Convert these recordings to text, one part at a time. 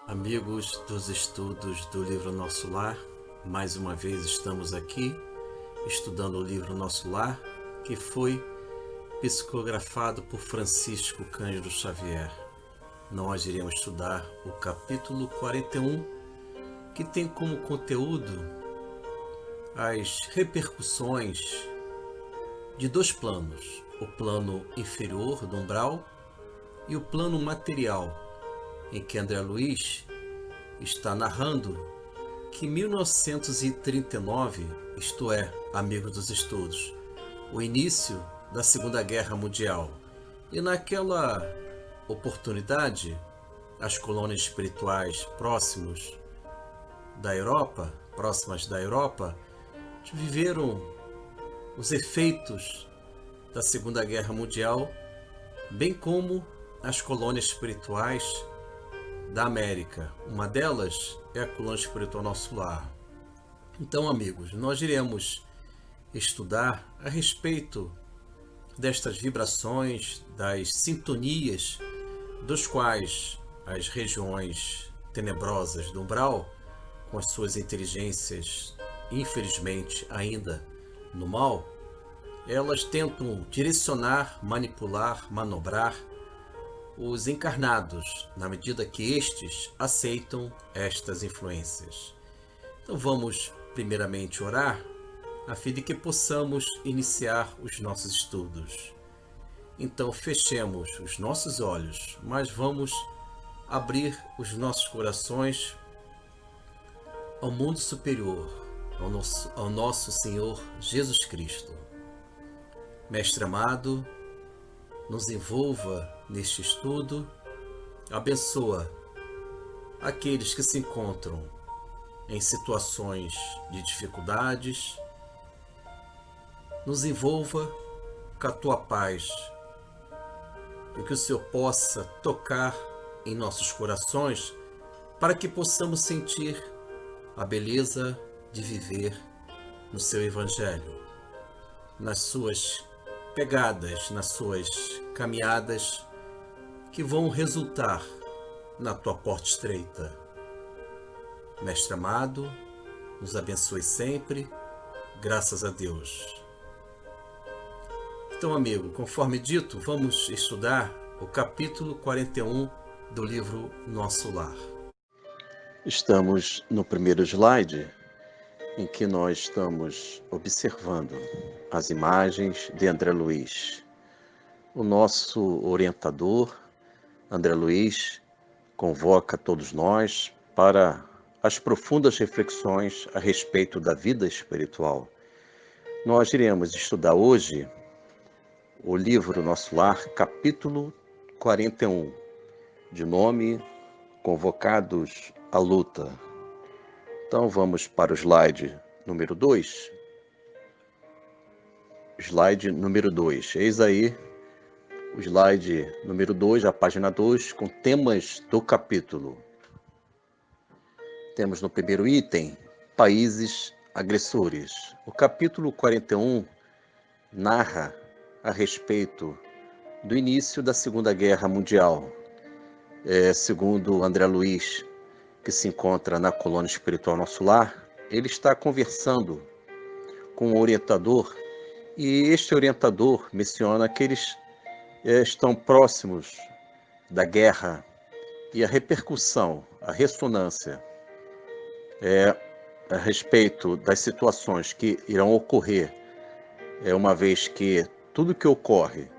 Amigos dos estudos do livro Nosso Lar, mais uma vez estamos aqui estudando o livro Nosso Lar, que foi psicografado por Francisco Cândido Xavier. Nós iremos estudar o capítulo 41, que tem como conteúdo as repercussões de dois planos, o plano inferior do umbral e o plano material, em que André Luiz está narrando que em 1939, isto é, amigos dos estudos, o início da Segunda Guerra Mundial, e naquela oportunidade, as colônias espirituais próximas da Europa, viveram os efeitos da Segunda Guerra Mundial, bem como as colônias espirituais da América. Uma delas é a colônia espiritual Nosso Lar. Então, amigos, nós iremos estudar a respeito destas vibrações, das sintonias, dos quais as regiões tenebrosas do umbral, com as suas inteligências, infelizmente ainda no mal, elas tentam direcionar, manipular, manobrar os encarnados, na medida que estes aceitam estas influências. Então vamos primeiramente orar, a fim de que possamos iniciar os nossos estudos. Então fechemos os nossos olhos, mas vamos abrir os nossos corações ao mundo superior, ao nosso Senhor Jesus Cristo. Mestre amado, nos envolva neste estudo, abençoa aqueles que se encontram em situações de dificuldades, nos envolva com a tua paz e que o Senhor possa tocar em nossos corações para que possamos sentir a beleza de viver no seu Evangelho, nas suas pegadas, nas suas caminhadas que vão resultar na tua porta estreita. Mestre amado, nos abençoe sempre, graças a Deus. Então, amigo, conforme dito, vamos estudar o capítulo 41 do livro Nosso Lar. Estamos no primeiro slide, em que nós estamos observando as imagens de André Luiz. O nosso orientador, André Luiz, convoca todos nós para as profundas reflexões a respeito da vida espiritual. Nós iremos estudar hoje o livro Nosso Lar, capítulo 41, de nome Convocados à Luta. Então vamos para o slide número 2. Slide número 2. Eis aí o slide número 2, a página 2, com temas do capítulo. Temos no primeiro item, países agressores. O capítulo 41 narra a respeito do início da Segunda Guerra Mundial. Segundo André Luiz, que se encontra na colônia espiritual Nosso Lar, ele está conversando com um orientador, e este orientador menciona que eles estão próximos da guerra e a repercussão, a ressonância a respeito das situações que irão ocorrer, uma vez que tudo que ocorre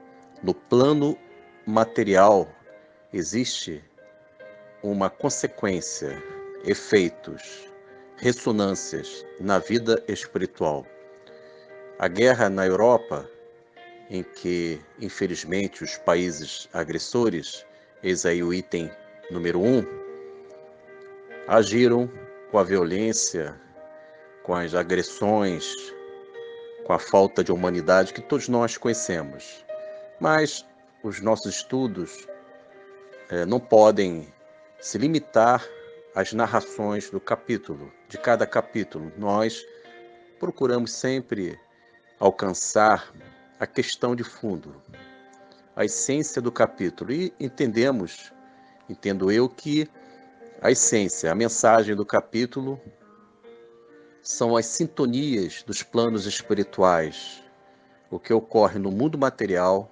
no plano material existe uma consequência, efeitos, ressonâncias na vida espiritual. A guerra na Europa, em que, infelizmente, os países agressores, eis aí o item número 1, agiram com a violência, com as agressões, com a falta de humanidade que todos nós conhecemos. Mas os nossos estudos não podem se limitar às narrações do capítulo, de cada capítulo. Nós procuramos sempre alcançar a questão de fundo, a essência do capítulo, e entendo eu que A essência, a mensagem do capítulo são as sintonias dos planos espirituais, o que ocorre no mundo material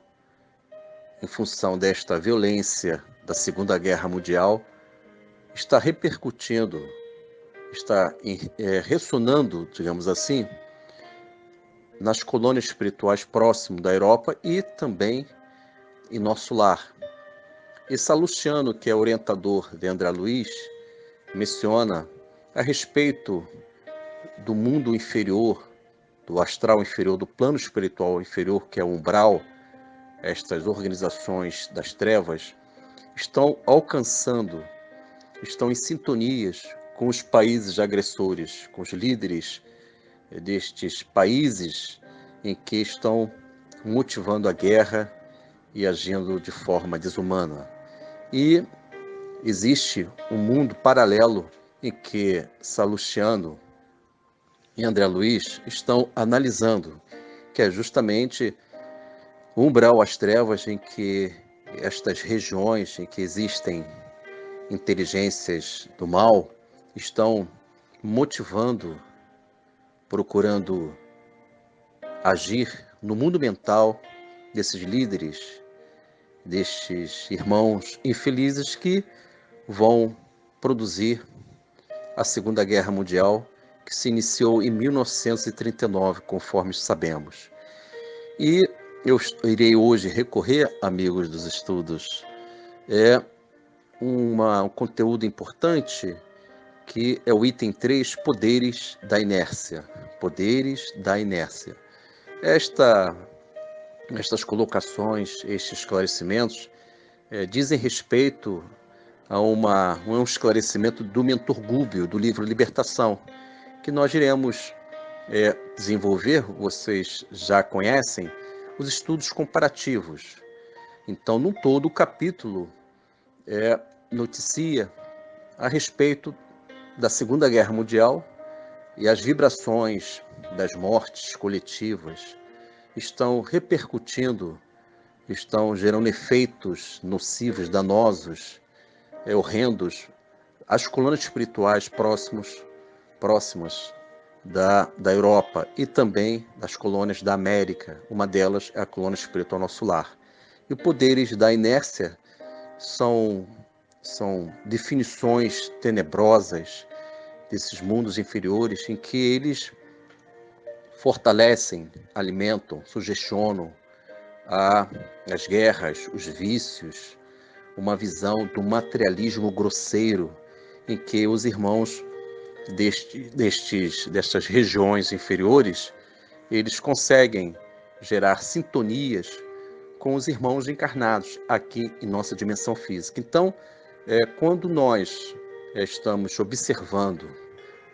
em função desta violência da Segunda Guerra Mundial, está repercutindo, está ressonando, digamos assim, nas colônias espirituais próximo da Europa e também em nosso lar. E Salustiano, que é orientador de André Luiz, menciona a respeito do mundo inferior, do astral inferior, do plano espiritual inferior, que é o umbral. Estas organizações das trevas estão alcançando, estão em sintonias com os países agressores, com os líderes destes países em que estão motivando a guerra e agindo de forma desumana. E existe um mundo paralelo em que Salustiano e André Luiz estão analisando, que é justamente o umbral, as trevas, em que estas regiões em que existem inteligências do mal estão motivando, procurando agir no mundo mental desses líderes, destes irmãos infelizes que vão produzir a Segunda Guerra Mundial, que se iniciou em 1939, conforme sabemos. E eu irei hoje recorrer, amigos dos estudos, um conteúdo importante, que é o item 3, Poderes da Inércia. Poderes da Inércia. Estas colocações, estes esclarecimentos, dizem respeito a um esclarecimento do mentor Gubbio, do livro Libertação, que nós iremos desenvolver. Vocês já conhecem os estudos comparativos. Então, no todo, o capítulo noticia a respeito da Segunda Guerra Mundial, e as vibrações das mortes coletivas estão repercutindo, estão gerando efeitos nocivos, danosos, horrendos, às colônias espirituais próximas da Europa e também das colônias da América. Uma delas é a colônia espiritual Nosso Lar. E os poderes da inércia são definições tenebrosas desses mundos inferiores em que eles fortalecem, alimentam, sugestionam as guerras, os vícios, uma visão do materialismo grosseiro em que os irmãos destas regiões inferiores, eles conseguem gerar sintonias com os irmãos encarnados aqui em nossa dimensão física. Então, quando nós estamos observando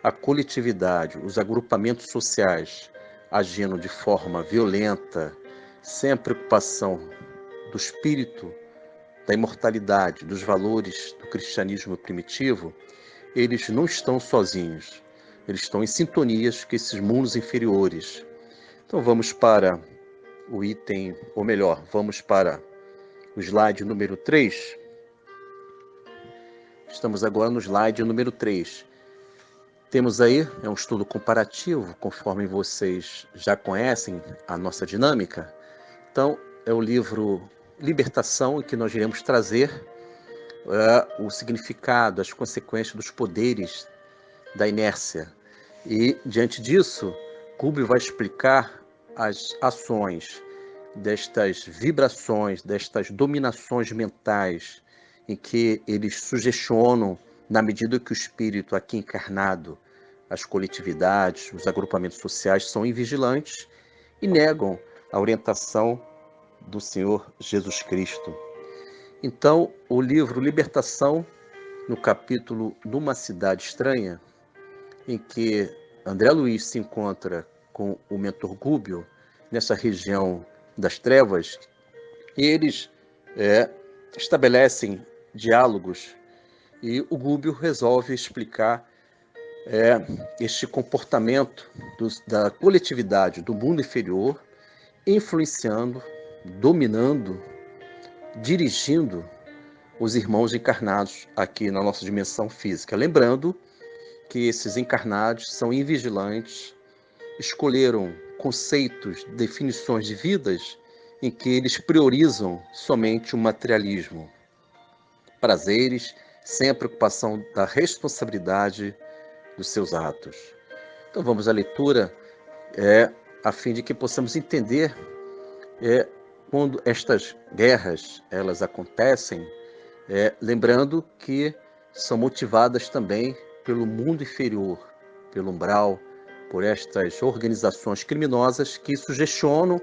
a coletividade, os agrupamentos sociais agindo de forma violenta, sem a preocupação do espírito, da imortalidade, dos valores do cristianismo primitivo, eles não estão sozinhos, eles estão em sintonias com esses mundos inferiores. Então vamos para o item, ou melhor, vamos para o slide número 3. Estamos agora no slide número 3. Temos aí um estudo comparativo, conforme vocês já conhecem a nossa dinâmica. Então, é o livro Libertação, em que nós iremos trazer o significado, as consequências dos poderes da inércia. E, diante disso, Gubbio vai explicar as ações destas vibrações, destas dominações mentais, em que eles sugestionam, na medida que o espírito aqui encarnado, as coletividades, os agrupamentos sociais são invigilantes e negam a orientação do Senhor Jesus Cristo. Então, o livro Libertação, no capítulo Numa Cidade Estranha, em que André Luiz se encontra com o mentor Gubbio, nessa região das trevas, e eles estabelecem diálogos, e o Gubbio resolve explicar este comportamento da coletividade do mundo inferior, influenciando, dominando, dirigindo os irmãos encarnados aqui na nossa dimensão física. Lembrando que esses encarnados são invigilantes, escolheram conceitos, definições de vidas em que eles priorizam somente o materialismo, prazeres, sem a preocupação da responsabilidade dos seus atos. Então vamos à leitura, a fim de que possamos entender quando estas guerras elas acontecem, lembrando que são motivadas também pelo mundo inferior, pelo umbral, por estas organizações criminosas que sugestionam,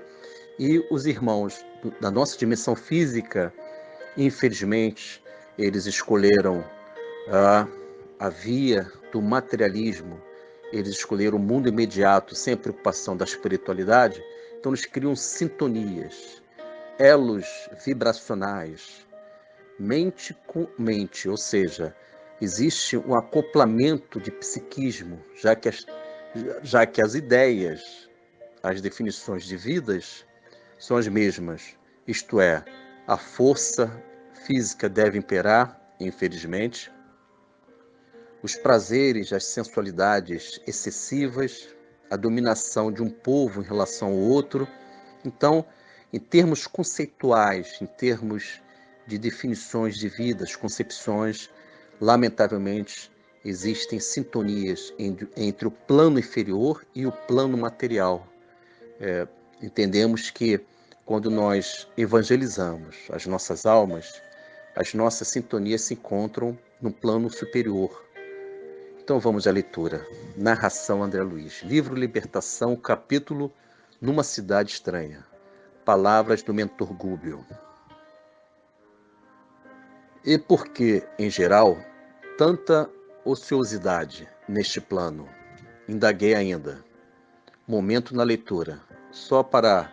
e os irmãos da nossa dimensão física, infelizmente, eles escolheram a via do materialismo, eles escolheram o mundo imediato sem preocupação da espiritualidade. Então eles criam sintonias, elos vibracionais, mente com mente, ou seja, existe um acoplamento de psiquismo, já que as ideias, as definições de vidas são as mesmas, isto é, a força física deve imperar, infelizmente, os prazeres, as sensualidades excessivas, a dominação de um povo em relação ao outro. Então, em termos conceituais, em termos de definições de vidas, concepções, lamentavelmente, existem sintonias entre o plano inferior e o plano material. Entendemos que quando nós evangelizamos as nossas almas, as nossas sintonias se encontram no plano superior. Então vamos à leitura. Narração André Luiz. Livro Libertação, capítulo Numa Cidade Estranha. Palavras do mentor Gúbio. E por que, em geral, tanta ociosidade neste plano? Indaguei ainda. Momento na leitura. Só para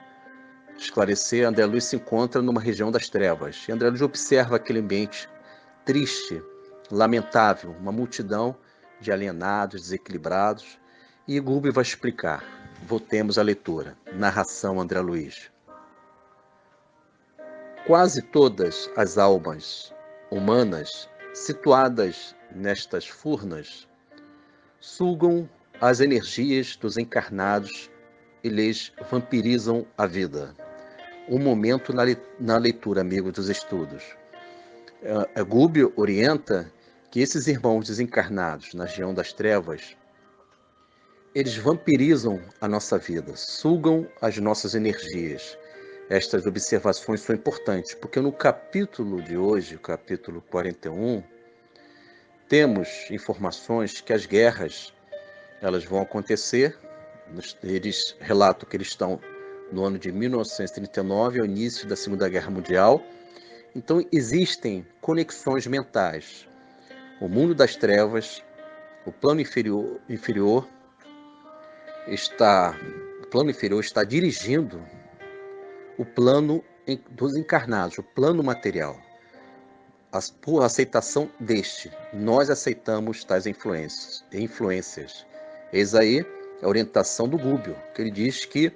esclarecer, André Luiz se encontra numa região das trevas. E André Luiz observa aquele ambiente triste, lamentável, uma multidão de alienados, desequilibrados. E Gúbio vai explicar. Voltemos à leitura. Narração André Luiz. Quase todas as almas humanas situadas nestas furnas sugam as energias dos encarnados e lhes vampirizam a vida. Um momento na leitura, amigo dos estudos. Gúbio orienta que esses irmãos desencarnados na região das trevas, eles vampirizam a nossa vida, sugam as nossas energias. Estas observações são importantes, porque no capítulo de hoje, o capítulo 41, temos informações que as guerras elas vão acontecer. Eles relatam que eles estão no ano de 1939, ao início da Segunda Guerra Mundial. Então existem conexões mentais. O mundo das trevas, o plano inferior está dirigindo o plano dos encarnados, o plano material. Por aceitação deste, nós aceitamos tais influências. Eis aí a orientação do Gúbio, que ele diz que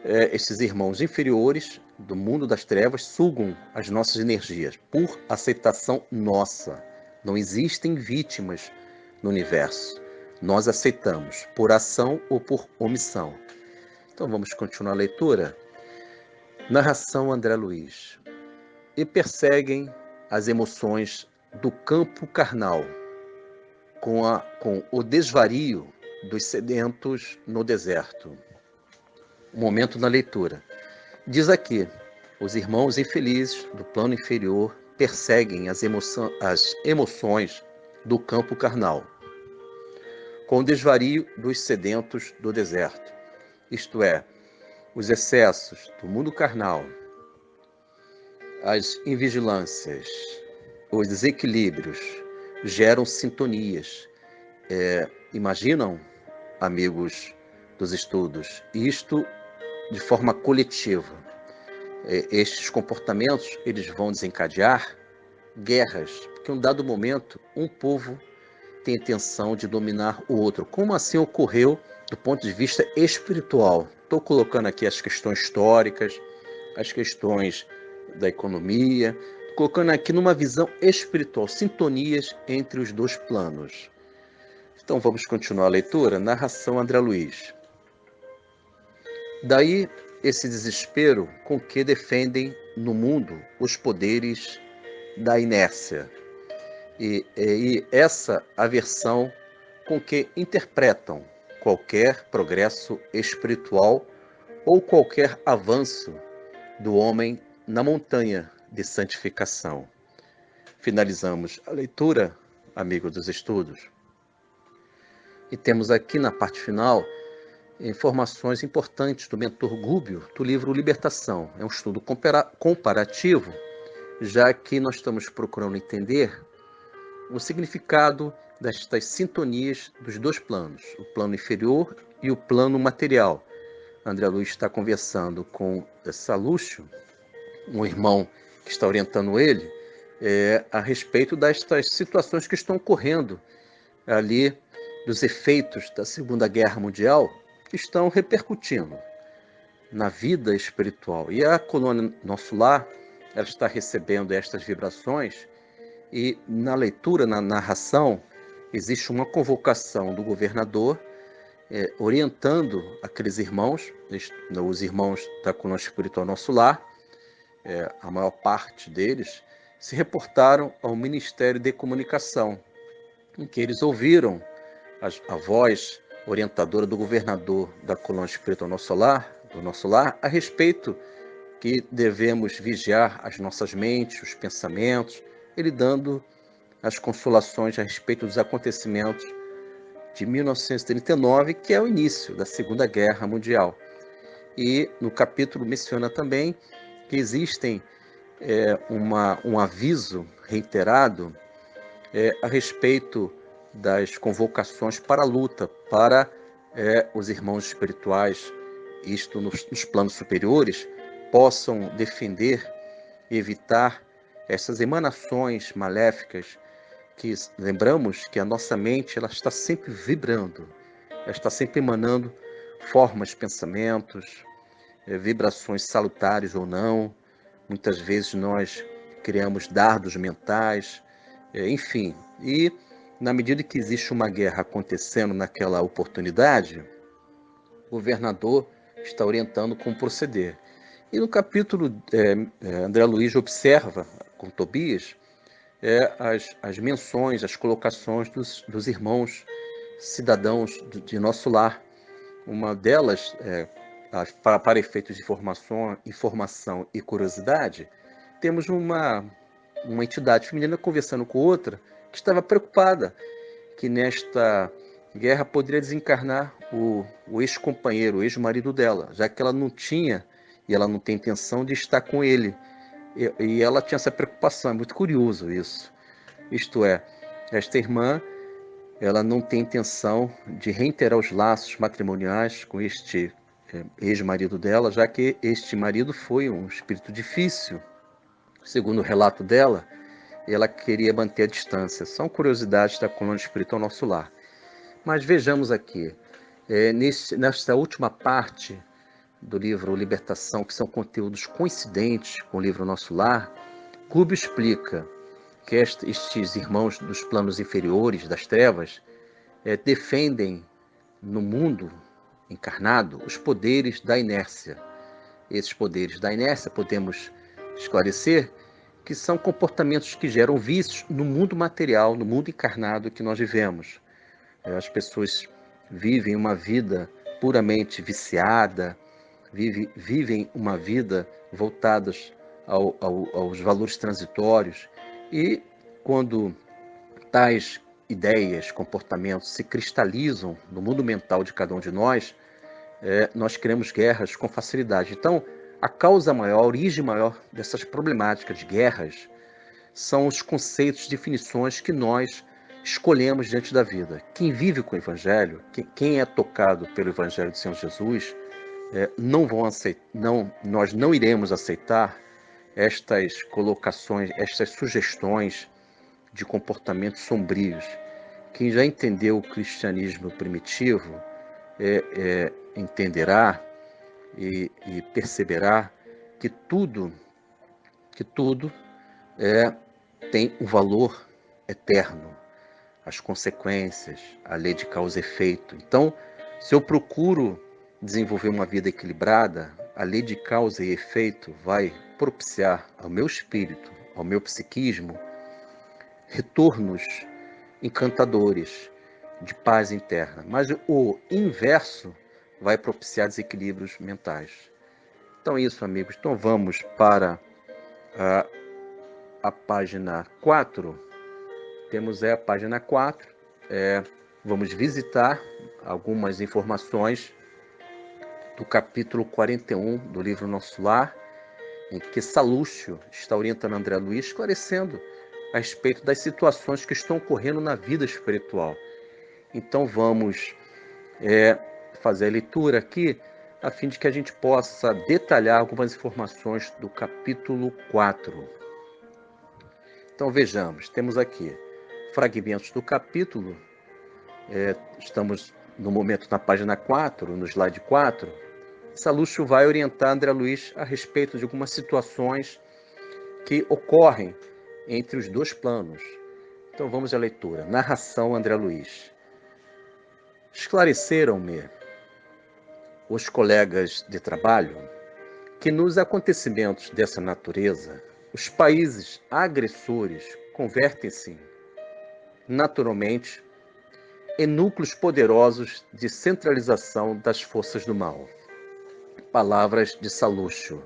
esses irmãos inferiores do mundo das trevas sugam as nossas energias por aceitação nossa. Não existem vítimas no universo. Nós aceitamos por ação ou por omissão. Então vamos continuar a leitura. Narração André Luiz. E perseguem as emoções do campo carnal com o desvario dos sedentos no deserto. Momento na leitura. Diz aqui, os irmãos infelizes do plano inferior perseguem as emoções do campo carnal com o desvario dos sedentos do deserto. Isto é, os excessos do mundo carnal, as invigilâncias, os desequilíbrios geram sintonias. Imaginam, amigos dos estudos, isto de forma coletiva. Estes comportamentos eles vão desencadear guerras, porque em um dado momento um povo tem a intenção de dominar o outro. Como assim ocorreu do ponto de vista espiritual? Estou colocando aqui as questões históricas, as questões da economia, colocando aqui numa visão espiritual, sintonias entre os dois planos. Então vamos continuar a leitura. Narração André Luiz. Daí esse desespero com que defendem no mundo os poderes da inércia e essa aversão com que interpretam qualquer progresso espiritual ou qualquer avanço do homem na montanha de santificação. Finalizamos a leitura, amigo dos estudos. E temos aqui na parte final informações importantes do mentor Gubbio do livro Libertação. É um estudo comparativo, já que nós estamos procurando entender o significado destas sintonias dos dois planos, o plano inferior e o plano material. André Luiz está conversando com Salúcio, um irmão que está orientando ele, a respeito destas situações que estão ocorrendo ali, dos efeitos da Segunda Guerra Mundial, que estão repercutindo na vida espiritual. E a colônia Nosso Lar, ela está recebendo estas vibrações, e na leitura, na narração, existe uma convocação do governador orientando aqueles irmãos, os irmãos da colônia espiritual Nosso Lar, a maior parte deles, se reportaram ao Ministério de Comunicação, em que eles ouviram a voz orientadora do governador da colônia espiritual do Nosso Lar, a respeito que devemos vigiar as nossas mentes, os pensamentos, ele dando as consolações a respeito dos acontecimentos de 1939, que é o início da Segunda Guerra Mundial. E no capítulo menciona também que existem um aviso reiterado a respeito das convocações para a luta, para os irmãos espirituais, isto nos planos superiores, possam defender e evitar essas emanações maléficas, que lembramos que a nossa mente ela está sempre vibrando, ela está sempre emanando formas, pensamentos, vibrações salutares ou não. Muitas vezes nós criamos dardos mentais, enfim. E na medida que existe uma guerra acontecendo naquela oportunidade, o governador está orientando como proceder. E no capítulo, André Luiz observa com Tobias as menções, as colocações dos irmãos cidadãos de Nosso Lar. Uma delas, para efeitos de informação e curiosidade, temos uma entidade feminina conversando com outra que estava preocupada que nesta guerra poderia desencarnar o ex-companheiro, o ex-marido dela, já que ela não tinha e ela não tem intenção de estar com ele. E ela tinha essa preocupação, é muito curioso isso. Isto é, esta irmã, ela não tem intenção de reiterar os laços matrimoniais com este ex-marido dela, já que este marido foi um espírito difícil, segundo o relato dela, ela queria manter a distância. São curiosidades da colônia espiritual Nosso Lar. Mas vejamos aqui, nesta última parte do livro Libertação, que são conteúdos coincidentes com o livro Nosso Lar, Gubbio explica que estes irmãos dos planos inferiores, das trevas, defendem no mundo encarnado os poderes da inércia. Esses poderes da inércia, podemos esclarecer, que são comportamentos que geram vícios no mundo material, no mundo encarnado que nós vivemos. As pessoas vivem uma vida puramente viciada, vivem uma vida voltadas aos valores transitórios, e quando tais ideias, comportamentos se cristalizam no mundo mental de cada um de nós, nós criamos guerras com facilidade. Então, a causa maior, a origem maior dessas problemáticas de guerras são os conceitos, definições que nós escolhemos diante da vida. Quem vive com o Evangelho, quem é tocado pelo Evangelho do Senhor Jesus, nós não iremos aceitar estas colocações, estas sugestões de comportamentos sombrios. Quem já entendeu o cristianismo primitivo entenderá e perceberá que tudo tem um valor eterno, as consequências, a lei de causa e efeito. Então, se eu procuro desenvolver uma vida equilibrada, a lei de causa e efeito vai propiciar ao meu espírito, ao meu psiquismo, retornos encantadores de paz interna. Mas o inverso vai propiciar desequilíbrios mentais. Então é isso, amigos. Então vamos para a página 4. Temos a página 4. Vamos visitar algumas informações do capítulo 41 do livro Nosso Lar, em que Salúcio está orientando André Luiz, esclarecendo a respeito das situações que estão ocorrendo na vida espiritual. Então vamos fazer a leitura aqui, a fim de que a gente possa detalhar algumas informações do capítulo 4. Então vejamos, temos aqui fragmentos do capítulo, estamos no momento na página 4, no slide 4, Salúcio vai orientar André Luiz a respeito de algumas situações que ocorrem entre os dois planos. Então vamos à leitura. Narração André Luiz. Esclareceram-me os colegas de trabalho que nos acontecimentos dessa natureza, os países agressores convertem-se naturalmente em núcleos poderosos de centralização das forças do mal. Palavras de Salúcio.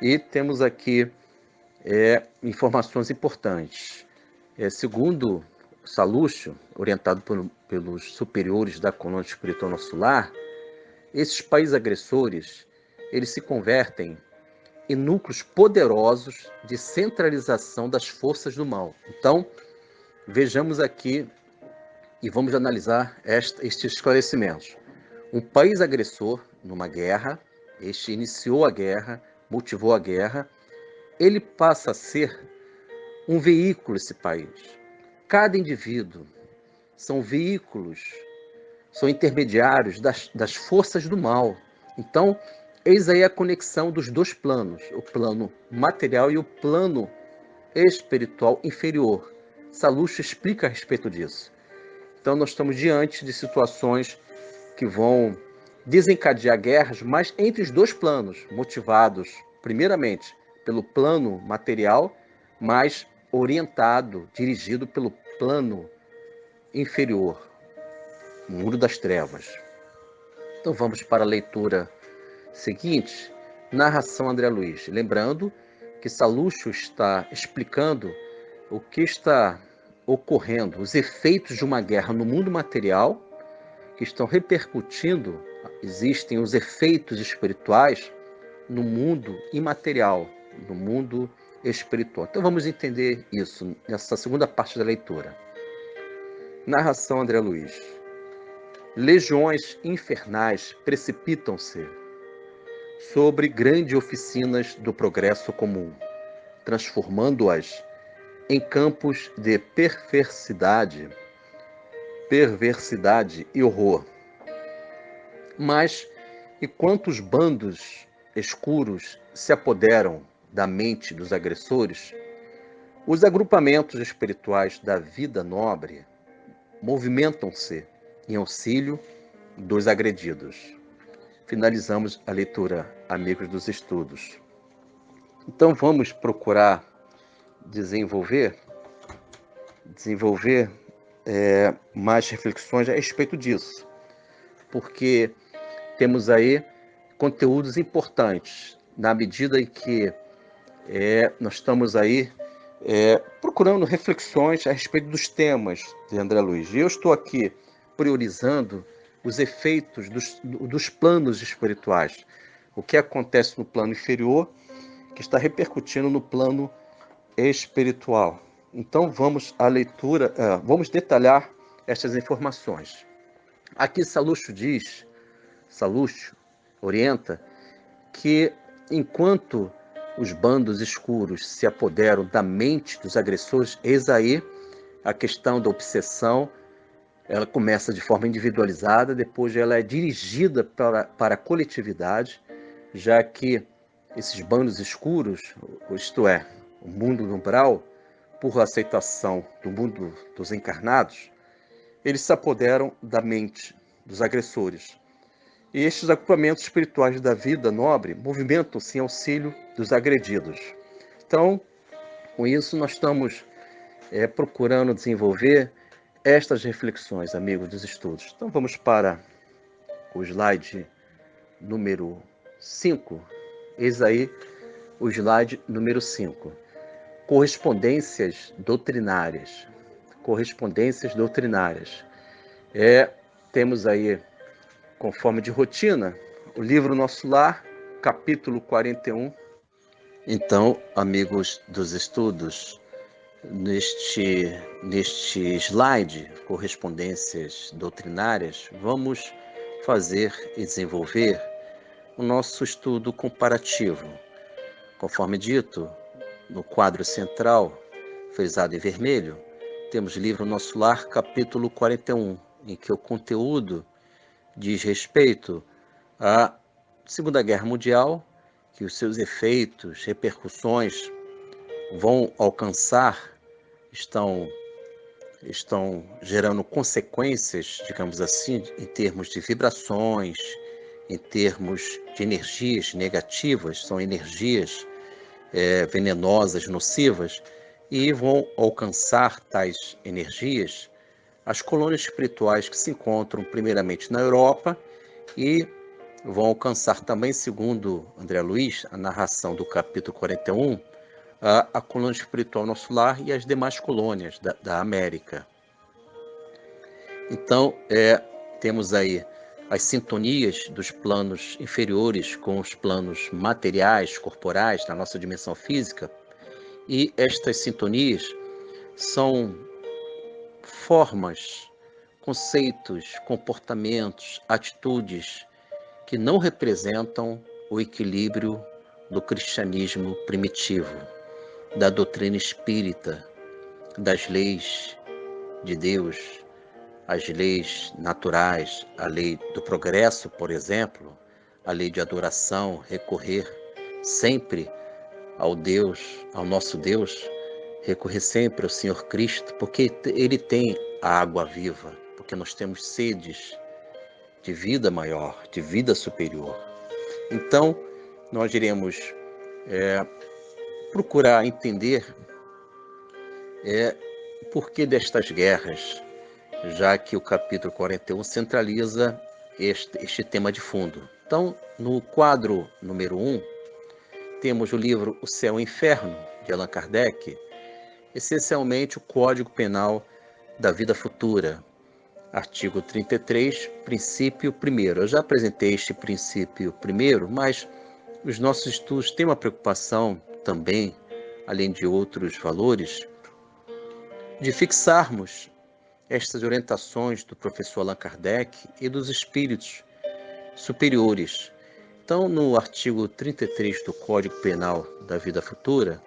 E temos aqui informações importantes. Segundo Salúcio, orientado pelos superiores da colônia espiritual Nosso Lar, esses países agressores, eles se convertem em núcleos poderosos de centralização das forças do mal. Então, vejamos aqui e vamos analisar estes esclarecimentos. Um país agressor, numa guerra, este iniciou a guerra, motivou a guerra, ele passa a ser um veículo, esse país. Cada indivíduo são veículos, são intermediários das forças do mal. Então, eis aí a conexão dos dois planos, o plano material e o plano espiritual inferior. Salúcio explica a respeito disso. Então, nós estamos diante de situações que vão desencadear guerras, mas entre os dois planos, motivados, primeiramente, pelo plano material, mas orientado, dirigido pelo plano inferior, o mundo das trevas. Então vamos para a leitura seguinte, narração André Luiz. Lembrando que Salúcio está explicando o que está ocorrendo, os efeitos de uma guerra no mundo material, que estão repercutindo, existem os efeitos espirituais no mundo imaterial, no mundo espiritual. Então vamos entender isso nessa segunda parte da leitura. Narração André Luiz. Legiões infernais precipitam-se sobre grandes oficinas do progresso comum, transformando-as em campos de perversidade e horror. Mas, enquanto os bandos escuros se apoderam da mente dos agressores, os agrupamentos espirituais da vida nobre movimentam-se em auxílio dos agredidos. Finalizamos a leitura, amigos dos estudos. Então vamos procurar desenvolver mais reflexões a respeito disso, porque temos aí conteúdos importantes, na medida em que nós estamos aí procurando reflexões a respeito dos temas de André Luiz. E eu estou aqui priorizando os efeitos dos planos espirituais, o que acontece no plano inferior, que está repercutindo no plano espiritual. Então vamos à leitura, vamos detalhar estas informações. Aqui Salúcio orienta que enquanto os bandos escuros se apoderam da mente dos agressores, eis aí a questão da obsessão, ela começa de forma individualizada, depois ela é dirigida para a coletividade, já que esses bandos escuros, isto é, o mundo do umbral, por aceitação do mundo dos encarnados, eles se apoderam da mente dos agressores. E estes agrupamentos espirituais da vida nobre movimentam-se em auxílio dos agredidos. Então, com isso, nós estamos procurando desenvolver estas reflexões, amigos dos estudos. Então, vamos para o slide número 5. Eis aí o slide número 5. Correspondências doutrinárias. Correspondências doutrinárias. Temos aí, conforme de rotina, o livro Nosso Lar, capítulo 41. Então, amigos dos estudos, neste slide, correspondências doutrinárias, vamos fazer e desenvolver o nosso estudo comparativo. Conforme dito, no quadro central, frisado em vermelho, temos livro Nosso Lar, capítulo 41, em que o conteúdo diz respeito à Segunda Guerra Mundial, que os seus efeitos, repercussões vão alcançar, estão gerando consequências, digamos assim, em termos de vibrações, em termos de energias negativas, são energias venenosas, nocivas, e vão alcançar tais energias as colônias espirituais que se encontram primeiramente na Europa e vão alcançar também, segundo André Luiz, a narração do capítulo 41, a colônia espiritual Nosso Lar e as demais colônias da América. Então, temos aí as sintonias dos planos inferiores com os planos materiais, corporais, na nossa dimensão física, e estas sintonias são formas, conceitos, comportamentos, atitudes que não representam o equilíbrio do cristianismo primitivo, da doutrina espírita, das leis de Deus, as leis naturais, a lei do progresso, por exemplo, a lei de adoração, recorrer sempre ao Deus, ao nosso Deus, recorrer sempre ao Senhor Cristo, porque Ele tem a água viva, porque nós temos sedes de vida maior, de vida superior. Então, nós iremos procurar entender o porquê destas guerras, já que o capítulo 41 centraliza este tema de fundo. Então, no quadro número 1, temos o livro O Céu e o Inferno, de Allan Kardec, essencialmente o Código Penal da Vida Futura, artigo 33, princípio 1º. Eu já apresentei este princípio 1º, mas os nossos estudos têm uma preocupação também, além de outros valores, de fixarmos estas orientações do professor Allan Kardec e dos espíritos superiores. Então, no artigo 33 do Código Penal da Vida Futura,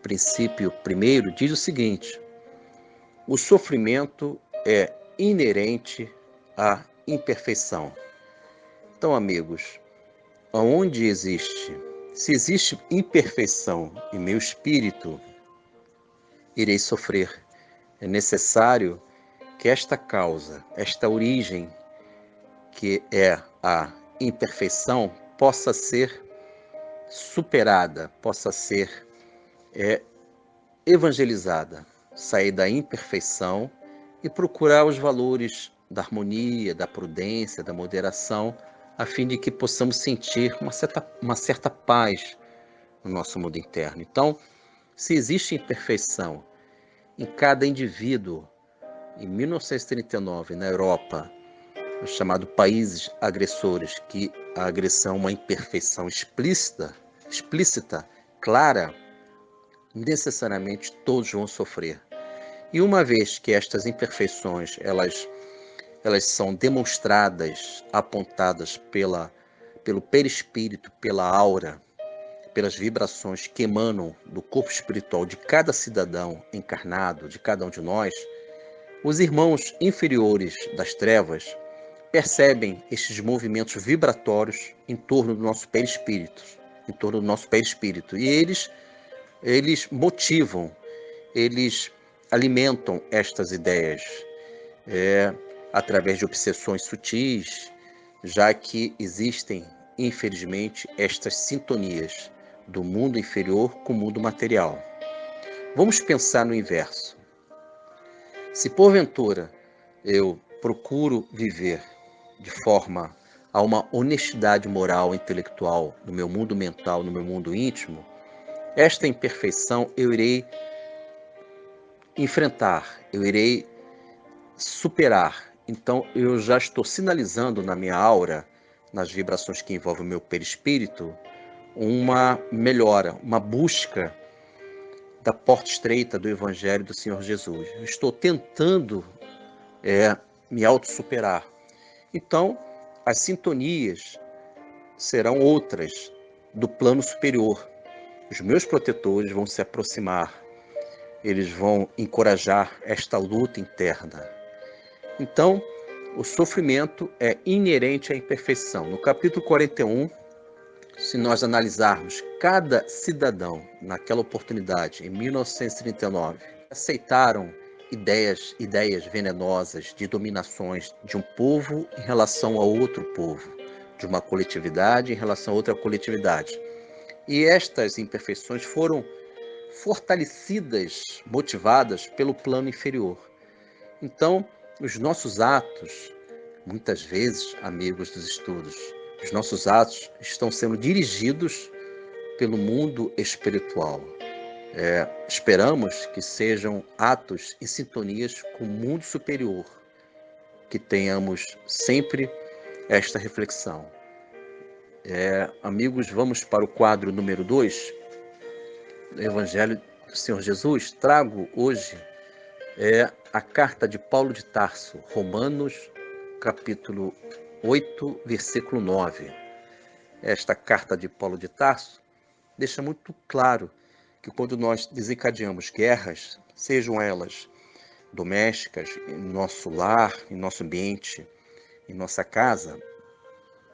princípio 1º, diz o seguinte: o sofrimento é inerente à imperfeição. Então, amigos, se existe imperfeição em meu espírito, irei sofrer. É necessário que esta causa, esta origem, que é a imperfeição, possa ser superada, possa ser evangelizada, sair da imperfeição e procurar os valores da harmonia, da prudência, da moderação, a fim de que possamos sentir uma certa paz no nosso mundo interno. Então, se existe imperfeição em cada indivíduo, em 1939, na Europa, os chamados países agressores, que a agressão é uma imperfeição explícita, clara, necessariamente todos vão sofrer. E uma vez que estas imperfeições elas são demonstradas, apontadas pelo perispírito, pela aura, pelas vibrações que emanam do corpo espiritual de cada cidadão encarnado, de cada um de nós, os irmãos inferiores das trevas percebem estes movimentos vibratórios em torno do nosso perispírito, e eles eles motivam, eles alimentam estas ideias através de obsessões sutis, já que existem, infelizmente, estas sintonias do mundo inferior com o mundo material. Vamos pensar no inverso. Se porventura eu procuro viver de forma a uma honestidade moral e intelectual no meu mundo mental, no meu mundo íntimo, esta imperfeição eu irei enfrentar, eu irei superar. Então eu já estou sinalizando na minha aura, nas vibrações que envolvem o meu perispírito, uma melhora, uma busca da porta estreita do Evangelho do Senhor Jesus. Eu estou tentando me autossuperar. Então, as sintonias serão outras do plano superior. Os meus protetores vão se aproximar, eles vão encorajar esta luta interna. Então, o sofrimento é inerente à imperfeição. No capítulo 41, se nós analisarmos cada cidadão naquela oportunidade, em 1939, aceitaram ideias venenosas de dominações de um povo em relação a outro povo, de uma coletividade em relação a outra coletividade. E estas imperfeições foram fortalecidas, motivadas pelo plano inferior. Então, os nossos atos, muitas vezes, amigos dos estudos, os nossos atos estão sendo dirigidos pelo mundo espiritual. Esperamos que sejam atos em sintonias com o mundo superior, que tenhamos sempre esta reflexão. Amigos, vamos para o quadro número 2, do Evangelho do Senhor Jesus. Trago hoje a carta de Paulo de Tarso, Romanos, capítulo 8, versículo 9. Esta carta de Paulo de Tarso deixa muito claro que quando nós desencadeamos guerras, sejam elas domésticas, em nosso lar, em nosso ambiente, em nossa casa,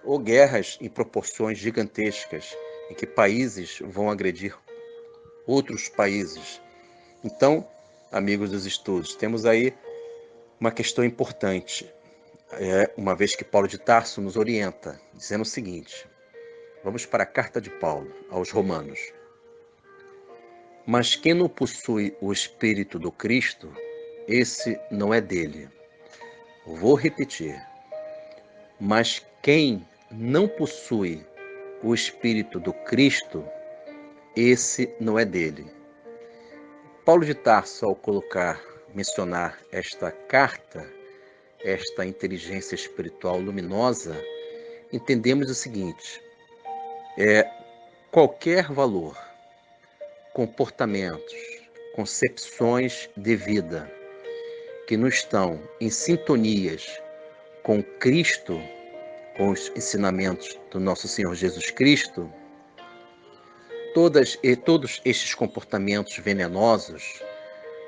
ou guerras em proporções gigantescas, em que países vão agredir outros países. Então, amigos dos estudos, temos aí uma questão importante, uma vez que Paulo de Tarso nos orienta, dizendo o seguinte: vamos para a carta de Paulo aos Romanos. Mas quem não possui o Espírito do Cristo, esse não é dele. Vou repetir. Mas quem não possui o Espírito do Cristo, esse não é dele. Paulo de Tarso, ao mencionar esta carta, esta inteligência espiritual luminosa, entendemos o seguinte: qualquer valor, comportamentos, concepções de vida que não estão em sintonias com Cristo, com os ensinamentos do nosso Senhor Jesus Cristo, todos estes comportamentos venenosos,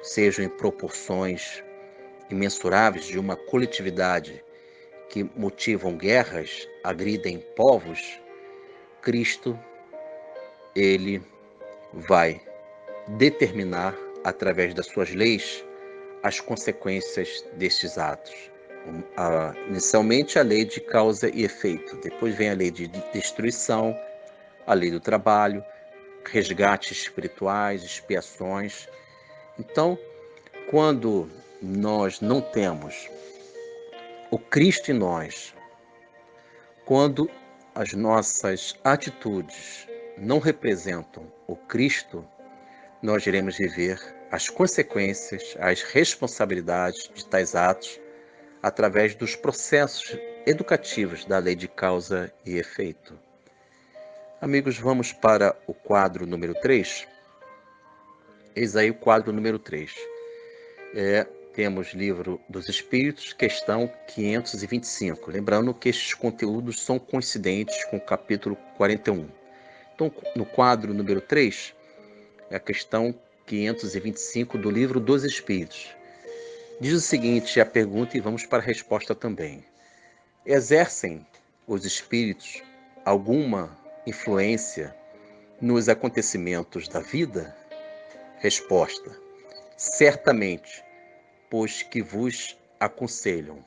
sejam em proporções imensuráveis de uma coletividade que motivam guerras, agridem povos, Cristo, ele vai determinar, através das suas leis, as consequências destes atos. Inicialmente a lei de causa e efeito, depois vem a lei de destruição, a lei do trabalho, resgates espirituais, expiações. Então, quando nós não temos o Cristo em nós, quando as nossas atitudes não representam o Cristo, nós iremos viver as consequências, as responsabilidades de tais atos através dos processos educativos da lei de causa e efeito. Amigos, vamos para o quadro número 3. Eis aí o quadro número 3. Temos Livro dos Espíritos, questão 525. Lembrando que estes conteúdos são coincidentes com o capítulo 41. Então, no quadro número 3, é a questão 525 do Livro dos Espíritos. Diz o seguinte, a pergunta, e vamos para a resposta também. Exercem os espíritos alguma influência nos acontecimentos da vida? Resposta: certamente, pois que vos aconselham.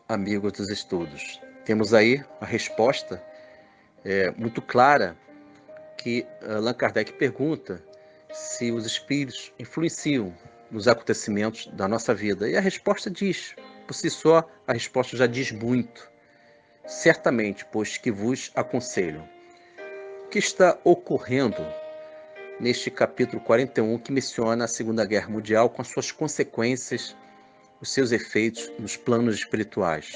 Amigos dos estudos, temos aí a resposta muito clara que Allan Kardec pergunta se os espíritos influenciam nos acontecimentos da nossa vida. E a resposta diz, por si só, a resposta já diz muito. Certamente, pois que vos aconselham. O que está ocorrendo neste capítulo 41, que menciona a Segunda Guerra Mundial com as suas consequências, os seus efeitos nos planos espirituais?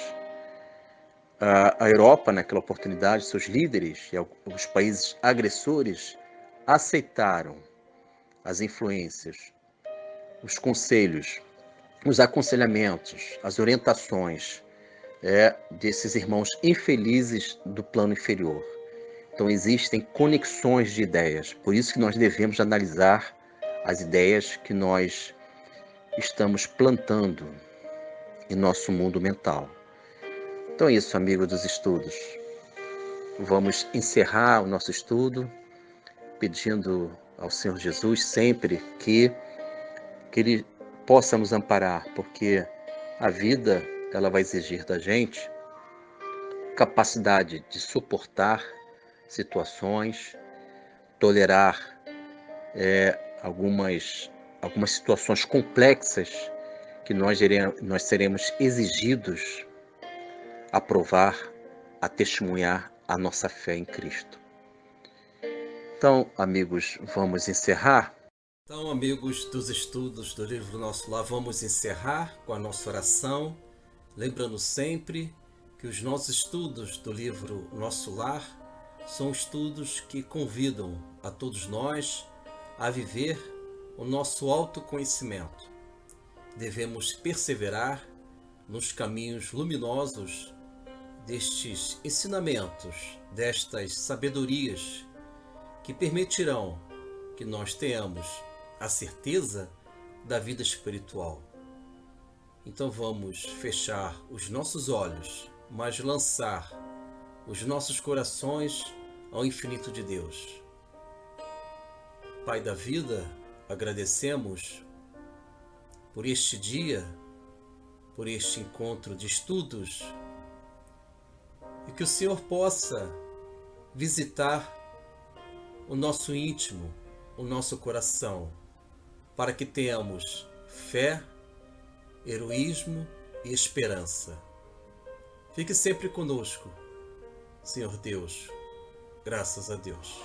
A Europa, naquela oportunidade, seus líderes e os países agressores aceitaram as influências, os conselhos, os aconselhamentos, as orientações desses irmãos infelizes do plano inferior. Então existem conexões de ideias, por isso que nós devemos analisar as ideias que nós estamos plantando em nosso mundo mental. Então é isso, amigos dos estudos. Vamos encerrar o nosso estudo pedindo ao Senhor Jesus sempre que Ele possa nos amparar, porque a vida ela vai exigir da gente capacidade de suportar situações, tolerar algumas situações complexas que nós seremos exigidos a provar, a testemunhar a nossa fé em Cristo. Então, amigos, vamos encerrar. Então, amigos dos estudos do Livro Nosso Lar, vamos encerrar com a nossa oração, lembrando sempre que os nossos estudos do Livro Nosso Lar são estudos que convidam a todos nós a viver o nosso autoconhecimento. Devemos perseverar nos caminhos luminosos destes ensinamentos, destas sabedorias que permitirão que nós tenhamos a certeza da vida espiritual. Então vamos fechar os nossos olhos, mas lançar os nossos corações ao infinito de Deus. Pai da vida, agradecemos por este dia, por este encontro de estudos, e que o Senhor possa visitar o nosso íntimo, o nosso coração, para que tenhamos fé, heroísmo e esperança. Fique sempre conosco, Senhor Deus. Graças a Deus.